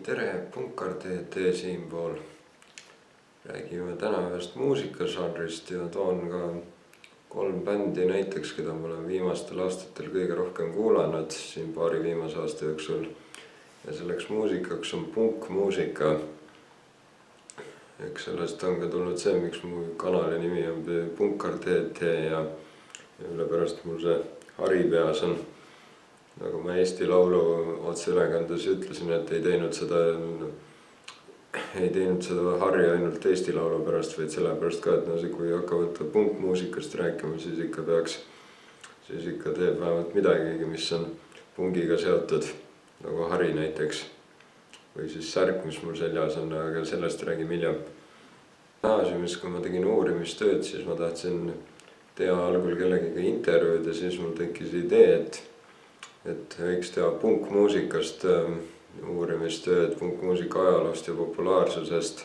Tere, Punkar TT siinpool. Räägime täna ühest muusikažanrist ja toon ka 3 bändi näiteks, keda ma olen viimastel aastatel kõige rohkem kuulanud siin paari viimase aasta jooksul. Ja selleks muusikaks on punkmuusika. Eks sellest on ka tulnud see, miks mu kanali nimi on Punkar TT ja ülepärast mul see hari peas on. Nagu ma Eesti Laulu otseülekandes ütlesin, et ei teinud seda hari ainult Eesti Laulu pärast, vaid sellepärast ka, et kui hakkavad punkmuusikast rääkima, siis ikka teeb vähemalt midagigi, mis on pungiga seotud, nagu hari näiteks. Või siis särk, mis mul seljas on, aga sellest räägime hiljem. Gümnaasiumis, kui ma tegin uurimistööd, siis ma tahtsin teha algul kellegiga intervjuud ja siis mul tekkis idee, et võiks teha punkmuusikast uurimistööd, punkmuusika ajaloost ja populaarsusest.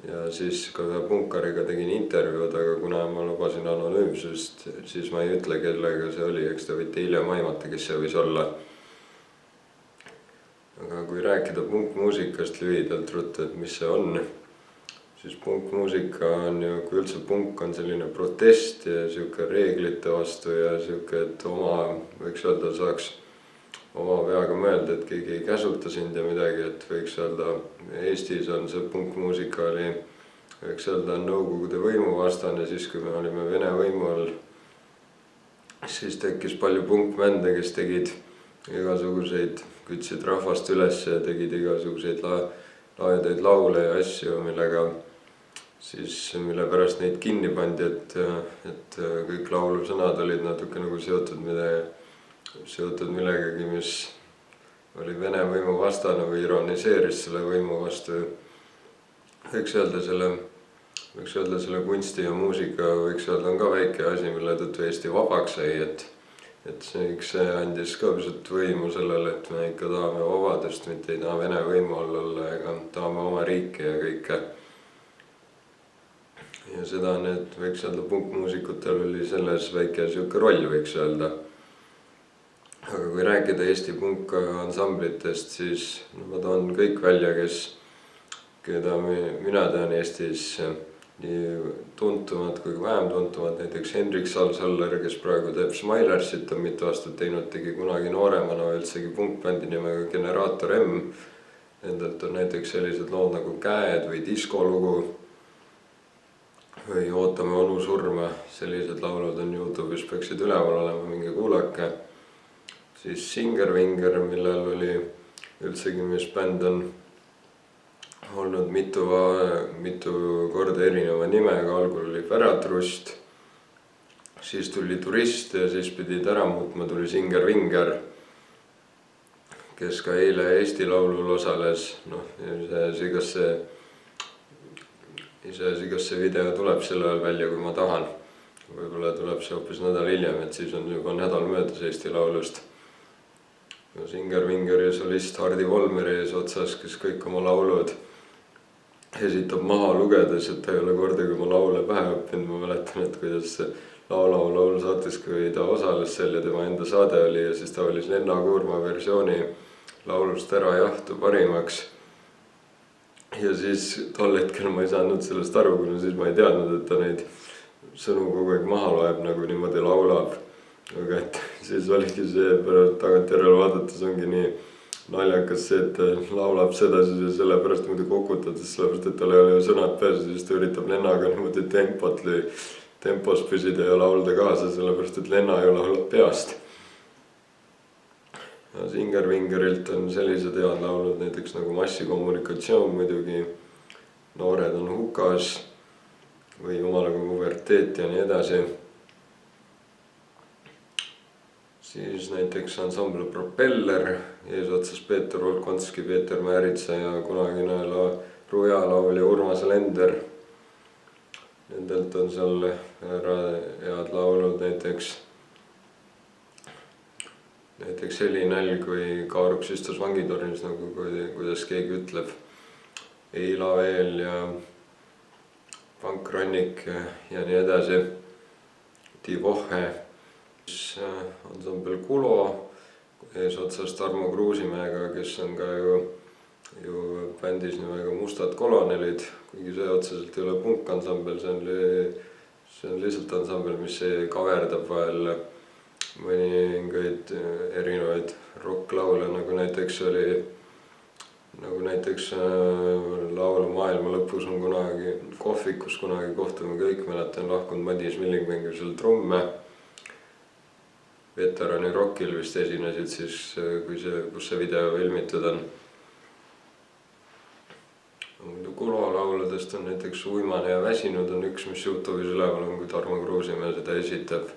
Ja siis ka ühe punkariga tegin intervjuud, aga kuna ma lubasin anonüümsust, siis ma ei ütle, kellega see oli, eks te võite hiljem aimata, kes see võis olla. Aga kui rääkida punkmuusikast lühidalt ruttu, et mis see on, siis punkmuusika on ju, kui üldse punk on selline protest ja siuke reeglite vastu ja siuke, et võiks öelda, saaks oma peaga mõelda, et keegi ei käsuta sind ja midagi, et võiks öelda, Eestis on see punkmuusika oli, võiks öelda, Nõukogude võimu vastane, siis kui me olime Vene võimu all, siis tekkis palju punkbände, kes tegid igasuguseid, kütsid rahvast üles ja tegid igasuguseid laedaid laule ja asju, mille pärast neid kinni pandi, et kõik laulu sõnad olid natuke nagu seotud millegagi, mis oli Vene võimu vastane või ironiseeris selle võimu vastu. Võiks öelda selle kunsti ja muusika võiks öelda on ka väike asi, mille tõttu Eesti vabaks sai, et see andis ka pisut võimu sellele, et me ikka tahame vabadust, mitte ei taha Vene võimu all olla ega tahame oma riiki ja kõike. Ja seda võiks öelda punkmuusikutel oli selles väike siuke roll, võiks öelda. Aga kui rääkida Eesti punkansamblitest, siis ma toon kõik välja, keda mina tean Eestis nii tuntumad kui vähem tuntumad, näiteks Hendrik Salsaller, kes praegu teeb Smilersit, on mitu aastat teinud, tegi kunagi nooremana üldsegi punkbändi nimega Generaator M. Endalt on näiteks sellised lood nagu Käed või diskolugu või Ootame onu surma, sellised laulud on YouTube'is, peaksid üleval olema, minge kuulake. Siis Singer-Vinger, millel oli üldsegi, mis bänd on olnud mitu korda erineva nimega, algul oli Päratrust, siis tuli Turist ja siis pidid ära muutma, tuli Singer-Vinger, kes ka eile Eesti Laulul osales. Iseasi, kas see video tuleb sel ajal välja, kui ma tahan. Võib-olla tuleb see hoopis nädal hiljem, et siis on juba nädal möödas Eesti Laulust. Singer-Vingeri solist Hardi Volmeri ees otsas, kes kõik oma laulud esitab maha lugedes, et ta ei ole kordagi oma laule pähe õppinud. Ma mäletan, et kuidas laulu saates, kui ta osales seal ja tema enda saade oli ja siis ta oli Lenna Kuurma versiooni laulust Ära jahtu parimaks. Ja siis tol hetkel ma ei saanud sellest aru, kuna siis ma ei teadnud, et ta neid sõnu kogu aeg maha loeb, nagu niimoodi laulab. Aga et siis oligi see, pärast tagantjärele vaadates ongi nii naljakas see, et laulab seda siis sellepärast muidu kokutades, sellepärast, et tal ei ole sõnad peas, siis ta üritab Lennaga niimoodi tempos püsida ja laulda kaasa, sellepärast, et Lenna ju laulab peast. Ja Singer-Vingerilt on sellised head laulud, näiteks nagu Massikommunikatsioon muidugi, Noored on hukas või Jumalaga puberteet ja nii edasi. Siis näiteks ansambel Propeller, eesotsas Peeter Volkonski, Peeter Määritsa ja kunagine Ruja laulja Urmas Lender. Nendelt on seal head laulud näiteks Helinälg või Kaaruks istus vangitornis, nagu kuidas keegi ütleb. Eila veel ja Pankrannik ja nii edasi. Tivohe. Ansambel Kulo eesotsas Tarmo Kruusimäega, kes on ka ju bändis nimega Mustad kolonelid, kuigi see otseselt ei ole punkansambel, see on lihtsalt ansambel, mis kaverdab vahel mõningaid erinevaid rokklaule, nagu näiteks laul Maailma lõpus on kunagi kohvikus kohtume kõik, mäletan lahkunud Madis Milling mängib seal trumme. Veterani Rockil vist esinesid siis, kus see video filmitud on. Muidu kulolauludest on näiteks Uimane ja väsinud on üks, mis YouTube'is üleval on, kui Tarmo Kruusimäe seda esitab.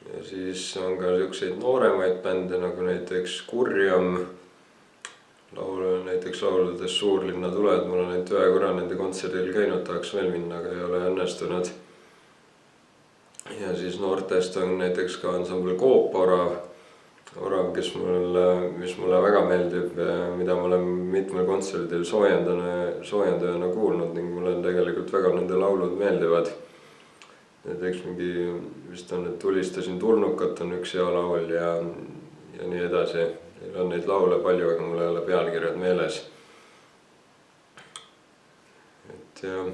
Ja siis on ka niisuguseid nooremaid bände, nagu näiteks Kurjam, näiteks lauludes Suurlinna tuled, mul on ainult ühe korra nende kontserdil käinud, tahaks veel minna, aga ei ole õnnestunud. Ja siis noortest on näiteks ka ansambel Kooporav, mis mulle väga meeldib, mida ma olen mitmel kontserdil soojendajana kuulnud ning mulle tegelikult väga nende laulud meeldivad. Näiteks vist on, et Tulistasin tulnukat on üks hea laul ja nii edasi. Neil on neid laule palju, aga mul ei ole pealkirjad meeles. Ja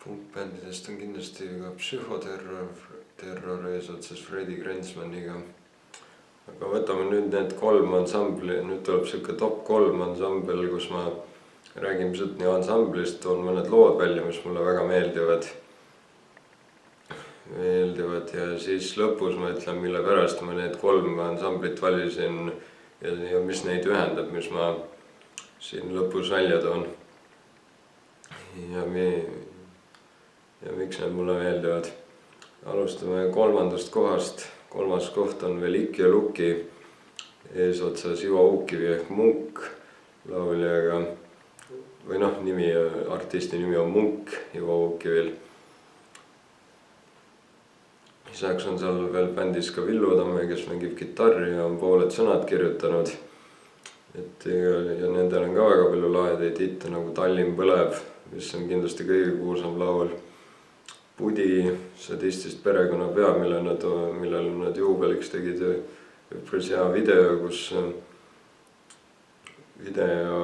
punkbändidest on kindlasti ka Psühhoterror eesotsas Freddie Grenzmanniga. Aga võtame nüüd need 3 ansambli, nüüd tuleb siuke top 3 ansambel, kus ma räägin pisut nii ansamblist, toon mõned lood välja, mis mulle väga meeldivad ja siis lõpus ma ütlen, mille pärast ma need 3 ansamblit valisin ja mis neid ühendab, mis ma siin lõpus välja toon. Ja miks need mulle meeldivad. Alustame 3. kohast. 3. koht on Veliki ja Luki eesotsas Ivo Uukivi ehk Munk lauljaga. Või artisti nimi on Munk Ivo Uukivil. Lisaks on seal veel bändis ka Villu Tamme, kes mängib kitarri ja on pooled sõnad kirjutanud. Ja nendel on ka väga palju lahedaid hitte nagu Tallinn põleb, mis on kindlasti kõige kuulsam laul. Pudi, Sadistist perekonnapea, millele nad juubeliks tegid üpris hea video, kus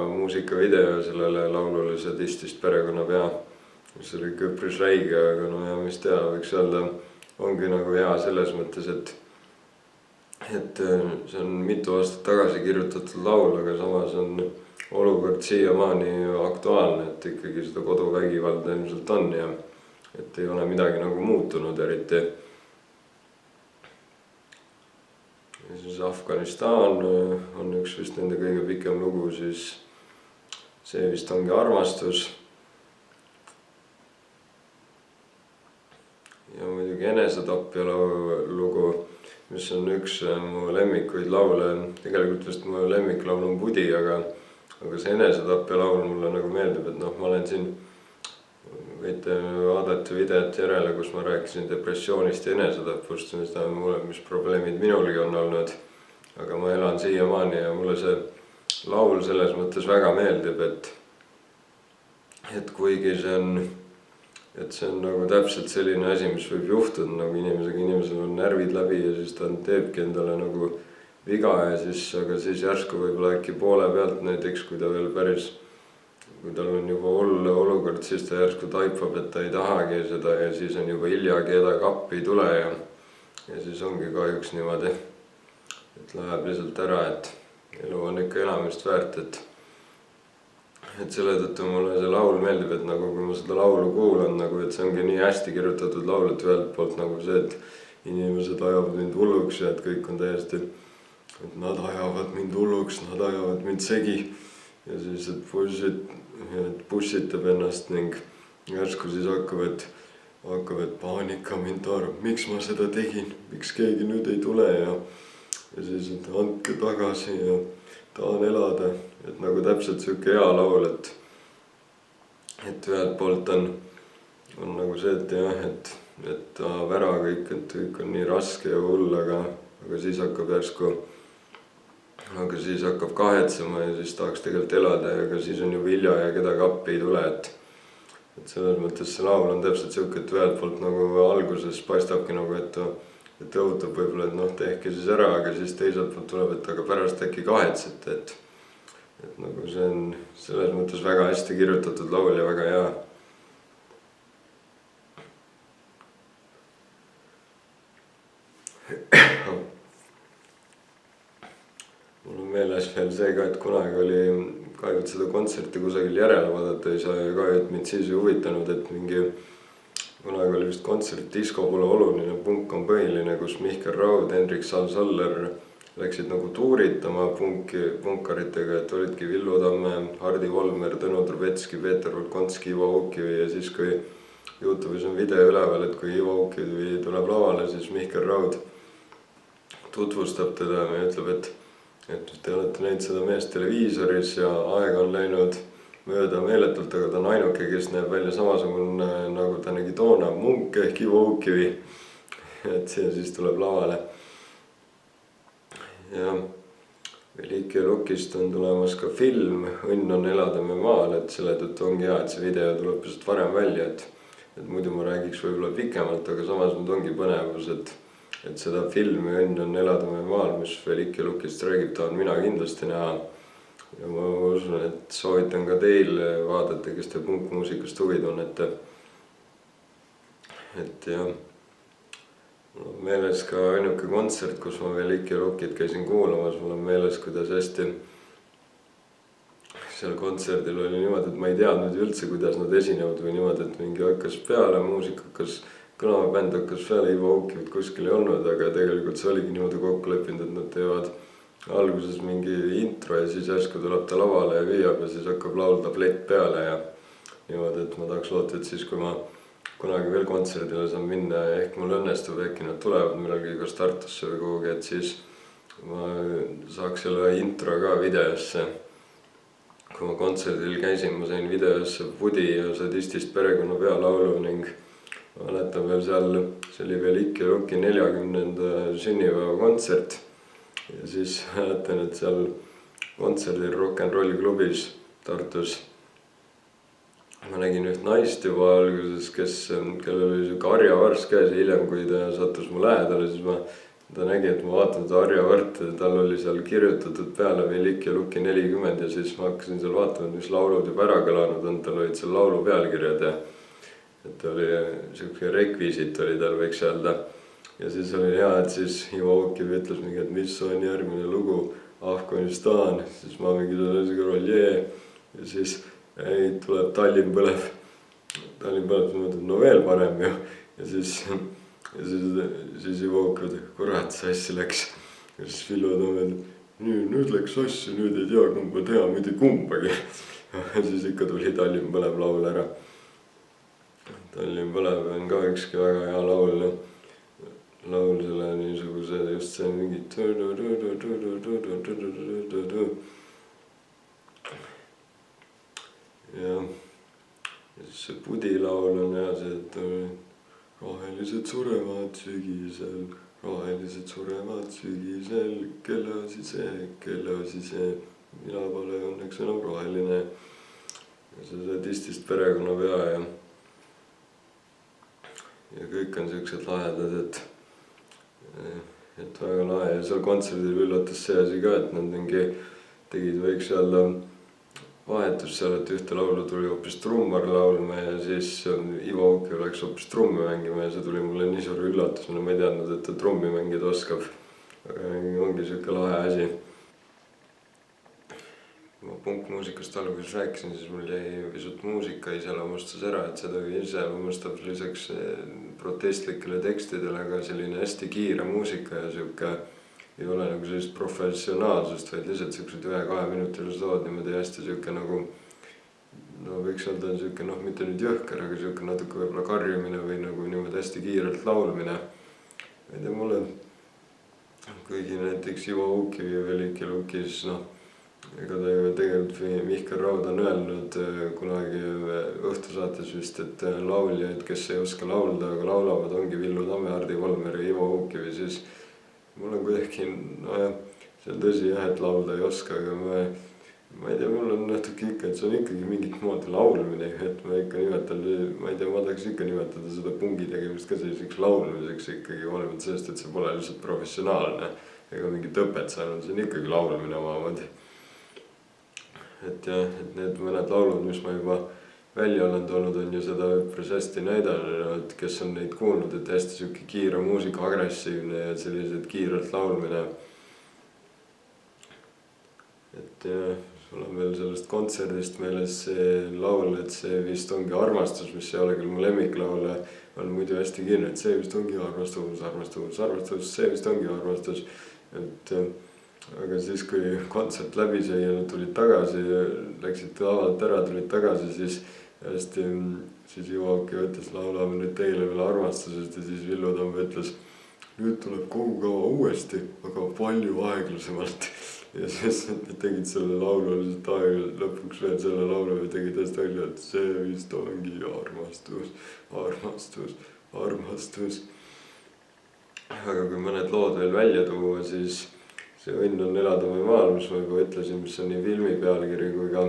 muusikavideo sellele laulule Sadistist perekonnapea, mis oli üpris räige, aga mis teha, võiks öelda, ongi nagu hea selles mõttes, et see on mitu aastat tagasi kirjutatud laul, aga samas on olukord siiamaani aktuaalne, et ikkagi seda koduvägivalda ilmselt on ja et ei ole midagi nagu muutunud eriti. Ja siis Afganistan on üks vist nende kõige pikem lugu, siis see vist ongi Armastus. Ja muidugi Enesetapja lugu, mis on üks mu lemmikuid laule, tegelikult vist mu lemmiklaul on Pudi, aga see Enesetapja laul mulle nagu meeldib, et ma olen siin, võite vaadata videot järele, kus ma rääkisin depressioonist ja enesetapust, mis probleemid minulgi on olnud, aga ma elan siiamaani ja mulle see laul selles mõttes väga meeldib, et kuigi see on nagu täpselt selline asi, mis võib juhtuda nagu inimesel on närvid läbi ja siis ta teebki endale nagu viga ja aga siis järsku võib-olla äkki poole pealt näiteks, kui tal on juba hull olukord, siis ta järsku taipab, et ta ei tahagi seda ja siis on juba hilja, kedagi appi ei tule ja siis ongi kahjuks niimoodi, et läheb lihtsalt ära, et elu on ikka elamist väärt, et selle tõttu mulle see laul meeldib, et nagu kui ma seda laulu kuulan, et see ongi nii hästi kirjutatud laul, et ühelt poolt nagu see, et inimesed ajavad mind hulluks ja et kõik on täiesti, et nad ajavad mind hulluks, nad ajavad mind segi ja siis, et pussitab ennast ning järsku siis hakkab, et paanika mind arvab, miks ma seda tegin, miks keegi nüüd ei tule ja siis, et andke tagasi ja tahan elada, et nagu täpselt siuke hea laul, et ühelt poolt on nagu see, et jah, et tahab ära kõik, et kõik on nii raske ja hull, aga siis hakkab järsku, aga siis hakkab kahetsema ja siis tahaks tegelikult elada ja aga siis on ju vilja ja kedagi appi ei tule, et selles mõttes see laul on täpselt siuke, et ühelt poolt nagu alguses paistabki nagu, et et õhutab võib-olla, et noh, tehke siis ära, aga siis teiselt poolt tuleb, et aga pärast äkki kahetsete, et nagu see on selles mõttes väga hästi kirjutatud laul ja väga hea. Mul on meeles veel see ka, et kunagi oli kahjuks seda kontserti kusagil järele vaadata ei saa ja ka, et mind siis ei huvitanud, et kunagi oli vist kontsert Disko pole oluline, punk on põhiline, kus Mihkel Raud, Hendrik Saal-Saller läksid nagu tuuritama punkaritega, et olidki Villu Tamme, Hardi Volmer, Tõnu Trubetski, Peeter Volkonski, Ivo Ukivi ja siis kui YouTube'is on video üleval, et kui Ivo Ukivi tuleb lavale, siis Mihkel Raud tutvustab teda ja ütleb, et te olete näinud seda meest televiisoris ja aega on läinud mööda meeletult, aga ta on ainuke, kes näeb välja samasugune nagu ta nägi toona, munk ehk Ivo Ukivi. Et see siis tuleb lavale. Ja Velike Lukist on tulemas ka film Õnn on elada me maal, et selle tõttu ongi hea, et see video tuleb pisut varem välja, et muidu ma räägiks võib-olla pikemalt, aga samas nüüd ongi põnevus, et seda filmi Õnn on elada me maal, mis Velike Lukist räägib, tahan mina kindlasti näha. Ja ma usun, et soovitan ka teil vaadata, kes te punkmuusikast huvi tunnete. Et jah, mul on meeles ka ainuke kontsert, kus ma Velike Lukit käisin kuulamas, mul on meeles, kuidas hästi seal kontserdil oli niimoodi, et ma ei teadnud üldse, kuidas nad esinevad või niimoodi, et mingi hakkas peale, muusika hakkas kõlama, bänd hakkas peale, Ivo Ukivit kuskil ei olnud, aga tegelikult see oligi niimoodi kokku leppinud, et nad teevad alguses mingi intro ja siis järsku tuleb ta lavale ja hüüab ja siis hakkab laul tablett peale ja niimoodi, et ma tahaks loota, et siis kui ma kunagi veel kontserdile saan minna ja ehk mul õnnestub, äkki nad tulevad millalgi kas Tartusse või kuhugi, et siis ma saaks selle intro ka videosse. Kui ma kontserdil käisin, ma sain videosse Pudi ja Sadistist perekonnapea laulu ning ma mäletan veel seal, see oli Velike Luki 40. sünnipäeva kontsert. Ja siis mäletan, et seal kontserdil Rock n Roll klubis Tartus ma nägin üht naist juba alguses, kellel oli siuke harjavarss käes ja hiljem, kui ta sattus mu lähedale, siis ta nägi, et ma vaatan seda harjavart ja tal oli seal kirjutatud peale Velike Luki 40 ja siis ma hakkasin seal vaatama, mis laulud juba ära kõlanud on, tal olid seal laulu pealkirjad ja et oli siuke rekvisit oli tal, võiks öelda. Ja siis oli hea, et siis Ivo Ukivi ütles mingi, et mis on järgmine lugu, Afganistan, siis ma mingi selle kõrval jee ja siis ei, tuleb Tallinn põleb, no veel parem ju ja siis Ivo Ukivi, kurat, sassi läks ja siis Villu Tamme, nüüd läks sassi, nüüd ei tea kumba teha, mitte kumbagi ja siis ikka tuli Tallinn põleb laul ära. Tallinn põleb on ka ükski väga hea laul selle niisuguse just see mingi ja siis see Pudi laul on hea see, et rohelised surevad sügisel, kelle asi see, mina pole õnneks enam roheline ja see Sadistist perekonnapea ja kõik on siuksed lahedad, et väga lahe ja seal kontserdil üllatas see asi ka, et nad tegid, võiks öelda vahetus seal, et ühte laulu tuli hoopis trummar laulma ja siis Ivo Ukiv läks hoopis trummi mängima ja see tuli mulle nii suur üllatus, ma ei teadnud, et ta trummi mängida oskab, aga ongi siuke lahe asi. Kui ma punkmuusikast alguses rääkisin, siis mul jäi pisut muusika iseloomustus ära, et seda iseloomustab lisaks protestlikele tekstidele ka selline hästi kiire muusika ja siuke ei ole nagu sellist professionaalsust, vaid lihtsalt siuksed 1-2 minutilised lood niimoodi hästi siuke nagu no võiks öelda siuke noh, mitte nüüd jõhker, aga siuke natuke võib-olla karjumine või nagu niimoodi hästi kiirelt laulmine. Ei tea, mulle kuigi näiteks Ivo Ukivi ja Velike Lukis, noh ega ta ju tegelikult Mihkel Raud on öelnud kunagi õhtusaates vist, et lauljaid, kes ei oska laulda, aga laulavad, ongi Villu Tamme, Hardi Volmer ja Ivo Ukivi, siis mul on kuidagi, nojah, see on tõsi jah, et laulda ei oska, aga ma ei tea, mul on natuke ikka, et see on ikkagi mingit moodi laulmine, et ma ikka nimetan, ma ei tea, ma tahaks ikka nimetada seda pungi tegemist ka selliseks laulmiseks ikkagi, hoolimata sellest, et see pole lihtsalt professionaalne ega mingit õpet saanud, see on ikkagi laulmine omamoodi. Et jah, et need mõned laulud, mis ma juba välja olen toonud, on ju seda üpris hästi näidanud, et kes on neid kuulnud, et hästi siuke kiire muusika, agressiivne ja sellised kiirelt laulmine. Et jah, sul on veel sellest kontserdist meeles see laul, et see vist ongi armastus, mis ei ole küll mu lemmiklaul, on muidu hästi kiire, et see vist ongi armastus, armastus, armastus, see vist ongi armastus. Et aga siis, kui kontsert läbi sai ja nad tulid tagasi, läksid lavalt ära, tulid tagasi, siis hästi, siis Jõuaki ütles, laulame nüüd teile veel armastusest ja siis Villu Tamm ütles, nüüd tuleb kogu kava uuesti, aga palju aeglasemalt. Ja siis nad tegid selle laulu lihtsalt lõpuks veel selle laulu ja tegid hästi välja, et see vist ongi armastus, armastus, armastus. Aga kui mõned lood veel välja tuua, siis see Õnn on elada mu maal, mis ma juba ütlesin, mis on nii filmi pealkiri kui ka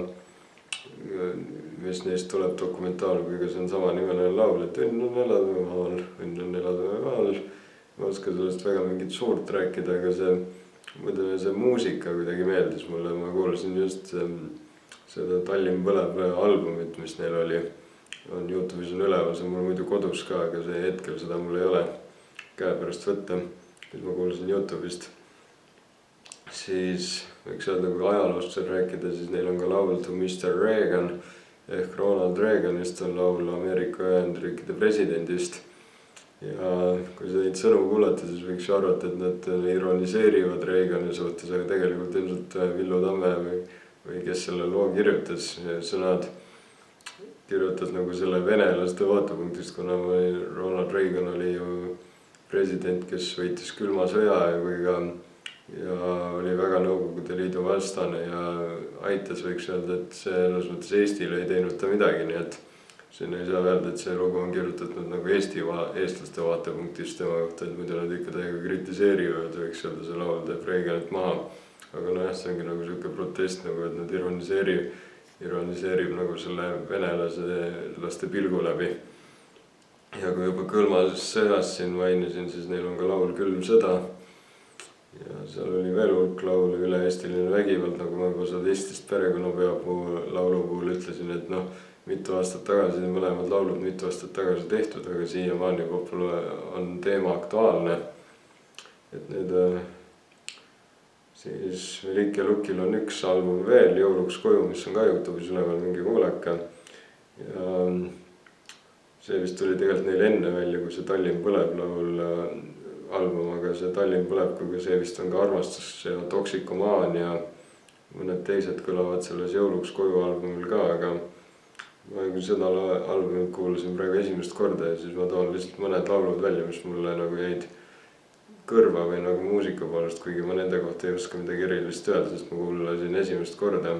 mis neist tuleb dokumentaal, kui ka see on sama nimeline laul, et õnn on elada mu maal, õnn on elada mu maal. Ma oskan sellest väga mingit suurt rääkida, aga see muusika kuidagi meeldis mulle, ma kuulasin just seda Tallinn põleb albumit, mis neil oli, on YouTube'is on üleval, see on mul muidu kodus ka, aga see hetkel seda mul ei ole käepärast võtta, siis ma kuulasin YouTube'ist. Siis võiks öelda, kui ajaloost seal rääkida, siis neil on ka laul To Mr. Reagan ehk Ronald Reaganist on laul Ameerika Ühendriikide presidendist. Ja kui sa neid sõnu kuulata, siis võiks ju arvata, et nad ironiseerivad Reagani suhtes, aga tegelikult ilmselt Villu Tamme või kes selle loo kirjutas, sõnad kirjutas nagu selle venelaste vaatepunktist, kuna Ronald Reagan oli ju president, kes võitis külma sõja ja oli väga Nõukogude Liidu vastane ja aitas, võiks öelda, et selles mõttes Eestile ei teinud ta midagi, nii et siin ei saa öelda, et see lugu on kirjutatud nagu eestlaste vaatepunktist tema kohta, et muidu nad ikka täiega kritiseerivad, võiks öelda, see laul teeb Reaganit maha. Aga nojah, see ongi nagu siuke protest, nagu et nad ironiseerib nagu selle venelaste pilgu läbi. Ja kui juba külmas sõjas siin mainisin, siis neil on ka laul Külm sõda. Ja seal oli veel hulk laule, üle-eestiline vägivald, nagu ma juba 111 perekonnapea laulu puhul ütlesin, et noh, mitu aastat tagasi, mõlemad laulud mitu aastat tagasi tehtud, aga siiamaani on teema aktuaalne. Et need siis Velik ja Lukil on üks album veel, Jõuluks koju, mis on ka YouTube'is üleval, mingi kuulake. Ja see vist tuli tegelikult neil enne välja, kui see Tallinn põleb laul album, aga see Tallinn põleb, kui see vist on ka armastus ja Toksikomaan ja mõned teised kõlavad selles Jõuluks koju albumil ka, aga ma kui seda albumit kuulasin praegu esimest korda ja siis ma toon lihtsalt mõned laulud välja, mis mulle nagu jäid kõrva või nagu muusika poolest, kuigi ma nende kohta ei oska midagi erilist öelda, sest ma kuulasin esimest korda.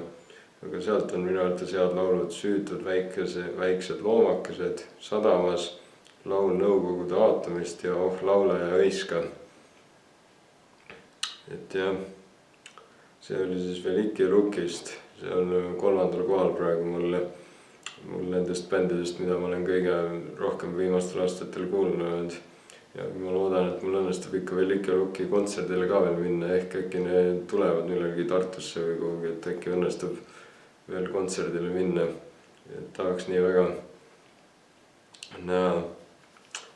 Aga sealt on minu arvates head laulud Süütud väiksed loomakesed, Sadamas, laul Nõukogude aatomist ja Oh laule ja hõiska. Et jah, see oli siis Velik ja Lukist, see on 3. kohal praegu mul nendest bändidest, mida ma olen kõige rohkem viimastel aastatel kuulnud. Ja ma loodan, et mul õnnestub ikka Velik ja Luki kontserdile ka veel minna, ehk äkki need tulevad millalgi Tartusse või kuhugi, et äkki õnnestub veel kontserdile minna. Et tahaks nii väga näha.